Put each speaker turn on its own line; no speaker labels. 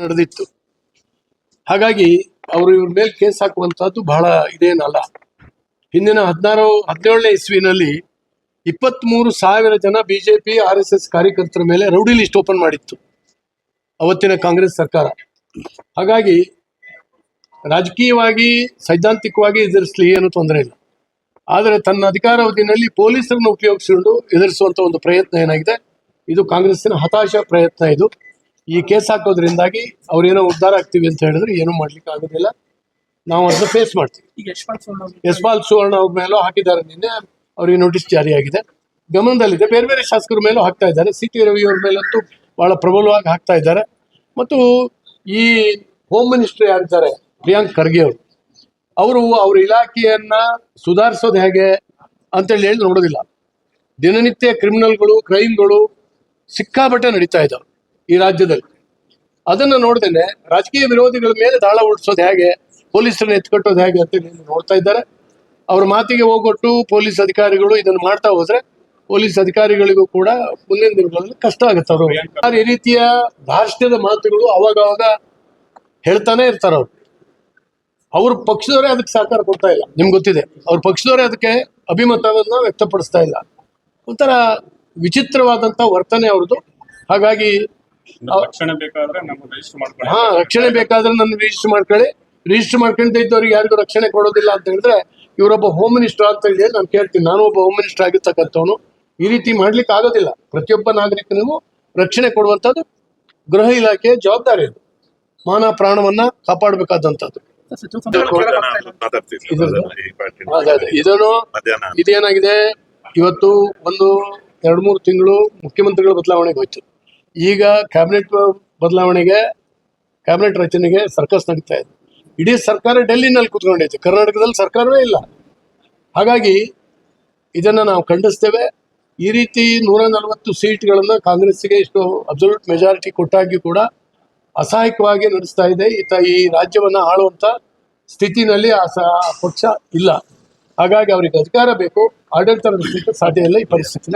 ನಡೆದಿತ್ತು. ಹಾಗಾಗಿ ಅವರು ಇವ್ರ ಮೇಲೆ ಕೇಸ್ ಹಾಕುವಂತಹದ್ದು ಬಹಳ ಇದೇನಲ್ಲ. ಹಿಂದಿನ 17ನೇ ಇಸ್ವಿನಲ್ಲಿ 23,000 ಜನ ಬಿಜೆಪಿ RSS ಕಾರ್ಯಕರ್ತರ ಮೇಲೆ ರೌಡಿ ಲಿಸ್ಟ್ ಓಪನ್ ಮಾಡಿತ್ತು ಅವತ್ತಿನ ಕಾಂಗ್ರೆಸ್ ಸರ್ಕಾರ. ಹಾಗಾಗಿ ರಾಜಕೀಯವಾಗಿ ಸೈದ್ಧಾಂತಿಕವಾಗಿ ಎದುರಿಸಲಿ ಏನು ತೊಂದರೆ ಇಲ್ಲ. ಆದರೆ ತನ್ನ ಅಧಿಕಾರಾವಧಿಯಲ್ಲಿ ಪೊಲೀಸರನ್ನು ಉಪಯೋಗಿಸಿಕೊಂಡು ಎದುರಿಸುವಂತ ಒಂದು ಪ್ರಯತ್ನ ಏನಾಗಿದೆ, ಇದು ಕಾಂಗ್ರೆಸ್ಸಿನ ಹತಾಶ ಪ್ರಯತ್ನ. ಇದು ಈ ಕೇಸ್ ಹಾಕೋದ್ರಿಂದಾಗಿ ಅವ್ರೇನೋ ಉದ್ಧಾರ ಆಗ್ತೀವಿ ಅಂತ ಹೇಳಿದ್ರೆ ಏನೂ ಮಾಡ್ಲಿಕ್ಕೆ ಆಗೋದಿಲ್ಲ. ನಾವು ಅದನ್ನ ಫೇಸ್ ಮಾಡ್ತೀವಿ. ಈಗ ಯಶ್ಪಾಲ್ ಸುವರ್ಣ ಅವ್ರ ಮೇಲೂ ಹಾಕಿದ್ದಾರೆ, ನಿನ್ನೆ ಅವರಿಗೆ ನೋಟಿಸ್ ಜಾರಿಯಾಗಿದೆ, ಗಮನದಲ್ಲಿದೆ. ಬೇರೆ ಬೇರೆ ಶಾಸಕರ ಮೇಲೂ ಹಾಕ್ತಾ ಇದ್ದಾರೆ. CT ರವಿ ಅವ್ರ ಮೇಲಂತೂ ಬಹಳ ಪ್ರಬಲವಾಗಿ ಹಾಕ್ತಾ ಇದ್ದಾರೆ. ಮತ್ತು ಈ ಹೋಮ್ ಮಿನಿಸ್ಟರ್ ಯಾರಿದ್ದಾರೆ ಪ್ರಿಯಾಂಕ್ ಖರ್ಗೆ ಅವರು ಅವ್ರ ಇಲಾಖೆಯನ್ನ ಸುಧಾರಿಸೋದು ಹೇಗೆ ಅಂತೇಳಿ ಹೇಳಿ ನೋಡೋದಿಲ್ಲ. ದಿನನಿತ್ಯ ಕ್ರಿಮಿನಲ್ಗಳು, ಕ್ರೈಮ್ಗಳು ಸಿಕ್ಕಾಬಟ್ಟೆ ನಡೀತಾ ಇದ್ದಾವೆ ಈ ರಾಜ್ಯದಲ್ಲಿ. ಅದನ್ನ ನೋಡ್ದೇನೆ ರಾಜಕೀಯ ವಿರೋಧಿಗಳ ಮೇಲೆ ದಾಳ ಓಡಿಸೋದು ಹೇಗೆ, ಪೊಲೀಸರನ್ನ ಎತ್ಕಟ್ಟೋದು ಹೇಗೆ ಅಂತ ನೋಡ್ತಾ ಇದ್ದಾರೆ. ಅವ್ರ ಮಾತಿಗೆ ಹೋಗೊಟ್ಟು ಪೊಲೀಸ್ ಅಧಿಕಾರಿಗಳು ಇದನ್ನು ಮಾಡ್ತಾ ಹೋದ್ರೆ ಪೊಲೀಸ್ ಅಧಿಕಾರಿಗಳಿಗೂ ಕೂಡ ಮುಂದಿನ ದಿನಗಳಲ್ಲಿ ಕಷ್ಟ ಆಗುತ್ತೆ. ಅವರು ಈ ರೀತಿಯ ಧಾರ್ಷ್ಟ್ಯದ ಮಾತುಗಳು ಅವಾಗ ಹೇಳ್ತಾನೆ ಇರ್ತಾರ. ಅವ್ರ ಪಕ್ಷದವರೇ ಅದಕ್ಕೆ ಸಹಕಾರ ಕೊಡ್ತಾ ಇಲ್ಲ. ನಿಮ್ಗೆ ಗೊತ್ತಿದೆ, ಅವ್ರ ಪಕ್ಷದವರೇ ಅದಕ್ಕೆ ಅಭಿಮತವನ್ನ ವ್ಯಕ್ತಪಡಿಸ್ತಾ ಇಲ್ಲ. ಒಂಥರ ವಿಚಿತ್ರವಾದಂತ ವರ್ತನೆ ಅವ್ರದ್ದು. ಹಾಗಾಗಿ ರಕ್ಷಣೆ ಬೇಕಾದ್ರೆ ನನ್ನ ರಿಜಿಸ್ಟರ್ ಮಾಡ್ಕೊಳ್ಳಿ. ರಿಜಿಸ್ಟರ್ ಮಾಡ್ಕೊಂತ ಇದ್ದವ್ರಿಗೆ ಯಾರಿಗೂ ರಕ್ಷಣೆ ಕೊಡೋದಿಲ್ಲ ಅಂತ ಹೇಳಿದ್ರೆ ಇವರೊಬ್ಬ ಹೋಮ್ ಮಿನಿಸ್ಟರ್ ಅಂತ ಹೇಳಿ ನಾನು ಕೇಳ್ತೀನಿ. ನಾನು ಒಬ್ಬ ಹೋಮ್ ಮಿನಿಸ್ಟರ್ ಆಗಿರ್ತಕ್ಕಂಥವನು. ಈ ರೀತಿ ಮಾಡ್ಲಿಕ್ಕೆ ಆಗೋದಿಲ್ಲ. ಪ್ರತಿಯೊಬ್ಬ ನಾಗರಿಕನಿಗೂ ರಕ್ಷಣೆ ಕೊಡುವಂಥದ್ದು ಗೃಹ ಇಲಾಖೆಯ ಜವಾಬ್ದಾರಿ. ಇದು ಮಾನ ಪ್ರಾಣವನ್ನ ಕಾಪಾಡಬೇಕಾದಂಥದ್ದು. ಇದನ್ನು ಇದೇನಾಗಿದೆ, ಇವತ್ತು 1-2-3 ತಿಂಗಳು ಮುಖ್ಯಮಂತ್ರಿಗಳ ಬದಲಾವಣೆಗೆ ಹೋಯ್ತು. ಈಗ ಕ್ಯಾಬಿನೆಟ್ ಬದಲಾವಣೆಗೆ, ಕ್ಯಾಬಿನೆಟ್ ರಚನೆಗೆ ಸರ್ಕಸ್ ನಡೀತಾ ಇದೆ. ಇಡೀ ಸರ್ಕಾರ ಡೆಲ್ಲಿನಲ್ಲಿ ಕೂತ್ಕೊಂಡೈತೆ, ಕರ್ನಾಟಕದಲ್ಲಿ ಸರ್ಕಾರವೇ ಇಲ್ಲ. ಹಾಗಾಗಿ ಇದನ್ನ ನಾವು ಖಂಡಿಸ್ತೇವೆ. ಈ ರೀತಿ 140 ಸೀಟ್ಗಳನ್ನ ಕಾಂಗ್ರೆಸ್ಸಿಗೆ ಇಷ್ಟು ಅಬ್ಸಲ್ಯೂಟ್ ಮೆಜಾರಿಟಿ ಕೊಟ್ಟಾಗಿ ಕೂಡ ಅಸಹಾಯಕವಾಗಿ ನಡೆಸ್ತಾ ಇದೆ. ಈ ರಾಜ್ಯವನ್ನ ಆಳುವಂತ ಸ್ಥಿತಿನಲ್ಲಿ ಆ ಪಕ್ಷ ಇಲ್ಲ. ಹಾಗಾಗಿ ಅವರಿಗೆ ಅಧಿಕಾರ ಬೇಕು, ಆಡಳಿತ ನಡೆಸಲಿಕ್ಕೆ ಸಾಧ್ಯ ಇಲ್ಲ ಈ ಪರಿಸ್ಥಿತಿ.